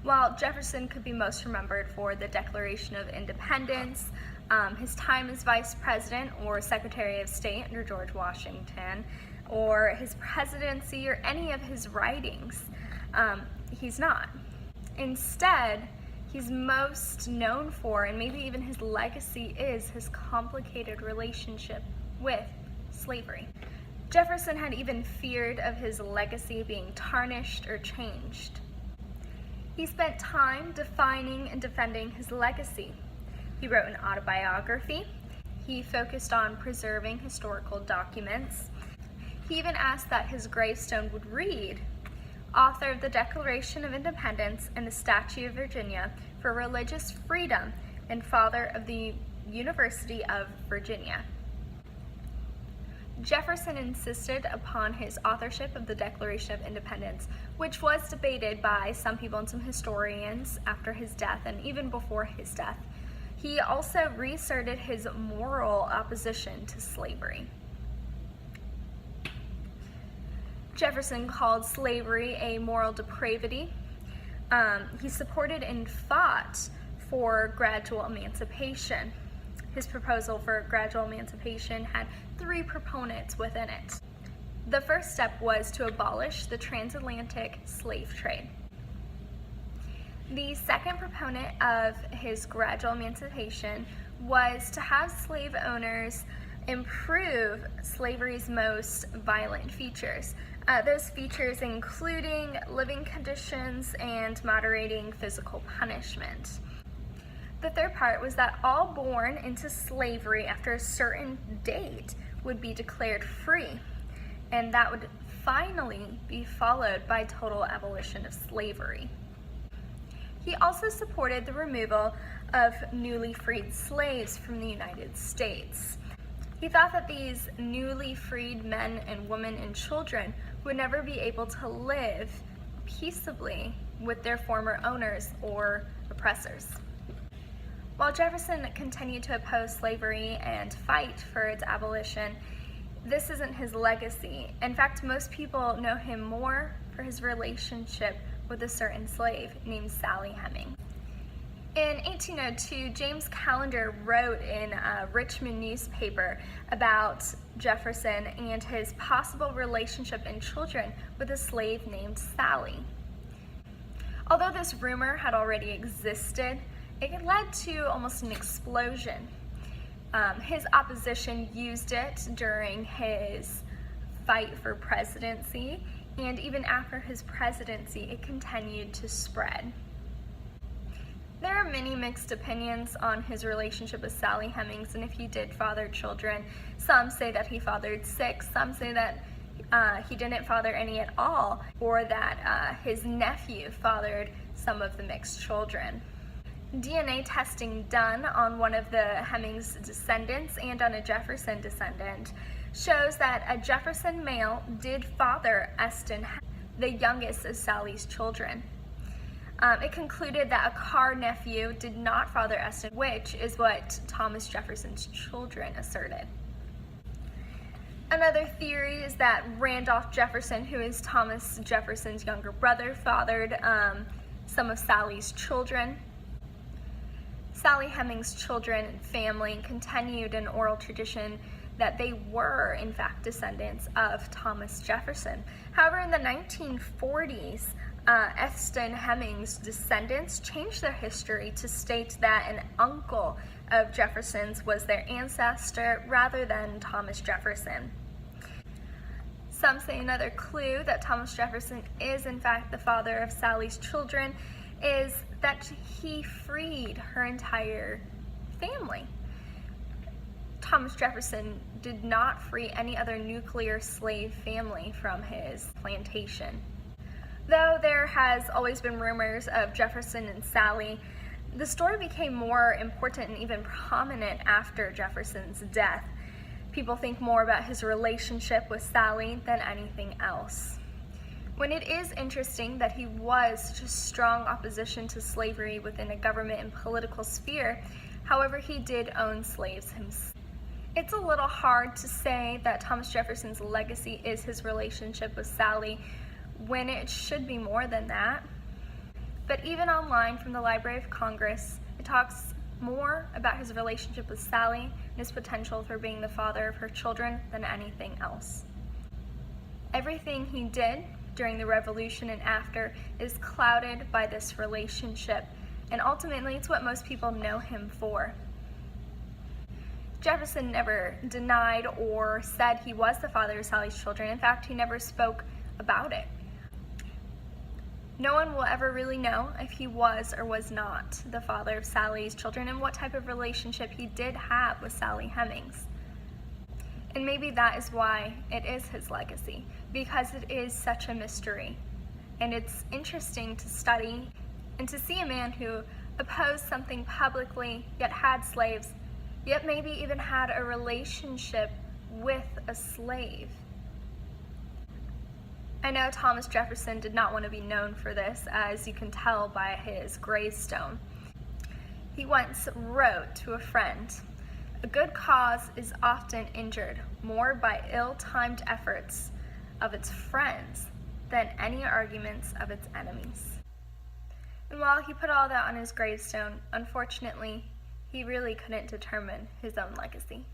While Jefferson could be most remembered for the Declaration of Independence, his time as Vice President or Secretary of State under George Washington, or his presidency or any of his writings, he's not. Instead, he's most known for, and maybe even his legacy is, his complicated relationship with slavery. Jefferson had even feared of his legacy being tarnished or changed. He spent time defining and defending his legacy. He wrote an autobiography. He focused on preserving historical documents. He even asked that his gravestone would read, author of the Declaration of Independence and the Statute of Virginia for Religious Freedom and father of the University of Virginia. Jefferson insisted upon his authorship of the Declaration of Independence, which was debated by some people and some historians after his death and even before his death. He also reasserted his moral opposition to slavery. Jefferson called slavery a moral depravity. He supported and fought for gradual emancipation. His proposal for gradual emancipation had 3 proponents within it. The first step was to abolish the transatlantic slave trade. The second proponent of his gradual emancipation was to have slave owners improve slavery's most violent features. Those features including living conditions and moderating physical punishment. The third part was that all born into slavery after a certain date would be declared free, and that would finally be followed by total abolition of slavery. He also supported the removal of newly freed slaves from the United States. He thought that these newly freed men and women and children would never be able to live peaceably with their former owners or oppressors. While Jefferson continued to oppose slavery and fight for its abolition, this isn't his legacy. In fact, most people know him more for his relationship with a certain slave named Sally Hemings. In 1802, James Callender wrote in a Richmond newspaper about Jefferson and his possible relationship and children with a slave named Sally. Although this rumor had already existed, it led to almost an explosion. His opposition used it during his fight for presidency, and even after his presidency, it continued to spread. There are many mixed opinions on his relationship with Sally Hemings and if he did father children. Some say that he fathered 6, some say that he didn't father any at all, or that his nephew fathered some of the mixed children. DNA testing done on one of the Hemings descendants and on a Jefferson descendant shows that a Jefferson male did father Eston, the youngest of Sally's children. It concluded that a Carr nephew did not father Eston, which is what Thomas Jefferson's children asserted. Another theory is that Randolph Jefferson, who is Thomas Jefferson's younger brother, fathered some of Sally's children. Sally Hemings' children and family continued an oral tradition that they were, in fact, descendants of Thomas Jefferson. However, in the 1940s, Eston Hemings' descendants changed their history to state that an uncle of Jefferson's was their ancestor rather than Thomas Jefferson. Some say another clue that Thomas Jefferson is, in fact, the father of Sally's children is that he freed her entire family. Thomas Jefferson did not free any other nuclear slave family from his plantation. Though there has always been rumors of Jefferson and Sally, the story became more important and even prominent after Jefferson's death. People think more about his relationship with Sally than anything else. When it is interesting that he was such a strong opposition to slavery within a government and political sphere, however, he did own slaves himself. It's a little hard to say that Thomas Jefferson's legacy is his relationship with Sally when it should be more than that. But even online from the Library of Congress, it talks more about his relationship with Sally and his potential for being the father of her children than anything else. Everything he did during the Revolution and after is clouded by this relationship, and ultimately it's what most people know him for. Jefferson never denied or said he was the father of Sally's children. In fact, he never spoke about it. No one will ever really know if he was or was not the father of Sally's children and what type of relationship he did have with Sally Hemings. And maybe that is why it is his legacy, because it is such a mystery. And it's interesting to study and to see a man who opposed something publicly, yet had slaves, yet maybe even had a relationship with a slave. I know Thomas Jefferson did not want to be known for this, as you can tell by his gravestone. He once wrote to a friend, "A good cause is often injured more by ill-timed efforts of its friends than any arguments of its enemies." And while he put all that on his gravestone, unfortunately, he really couldn't determine his own legacy.